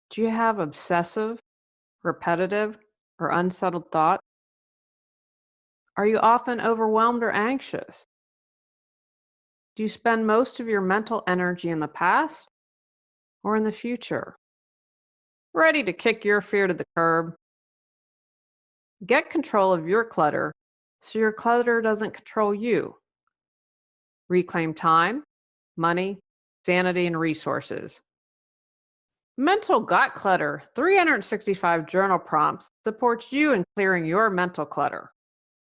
Do you have obsessive, repetitive, or unsettled thoughts? Are you often overwhelmed or anxious? Do you spend most of your mental energy in the past or in the future? Ready to kick your fear to the curb? Get control of your clutter so your clutter doesn't control you. Reclaim time, money, sanity, and resources. Mental Got Clutter 365 journal prompts supports you in clearing your mental clutter.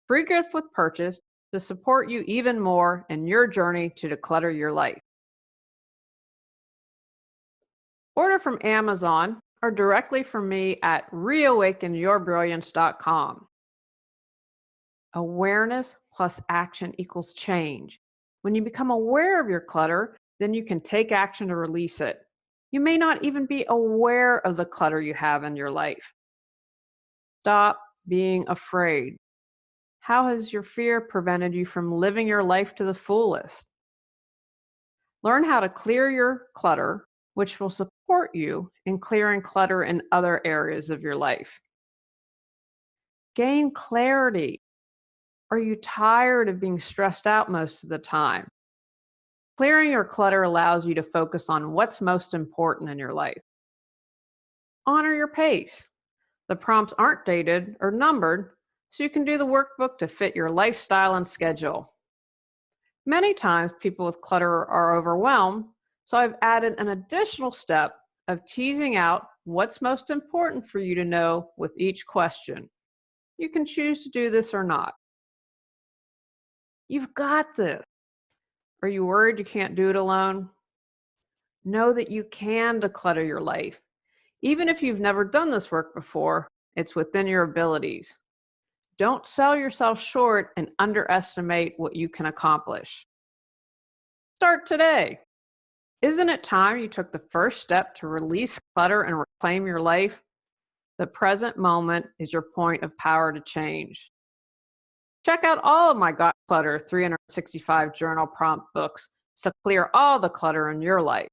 Free gift with purchase to support you even more in your journey to declutter your life. Order from Amazon or directly from me at reawakenyourbrilliance.com. Awareness plus action equals change. When you become aware of your clutter, then you can take action to release it. You may not even be aware of the clutter you have in your life. Stop being afraid. How has your fear prevented you from living your life to the fullest? Learn how to clear your clutter, which will support you in clearing clutter in other areas of your life. Gain clarity. Are you tired of being stressed out most of the time? Clearing your clutter allows you to focus on what's most important in your life. Honor your pace. The prompts aren't dated or numbered, so you can do the workbook to fit your lifestyle and schedule. Many times, people with clutter are overwhelmed, so I've added an additional step of teasing out what's most important for you to know with each question. You can choose to do this or not. You've got this. Are you worried you can't do it alone? Know that you can declutter your life. Even if you've never done this work before, it's within your abilities. Don't sell yourself short and underestimate what you can accomplish. Start today. Isn't it time you took the first step to release clutter and reclaim your life? The present moment is your point of power to change. Check out all of my Got Clutter 365 journal prompt books to clear all the clutter in your life.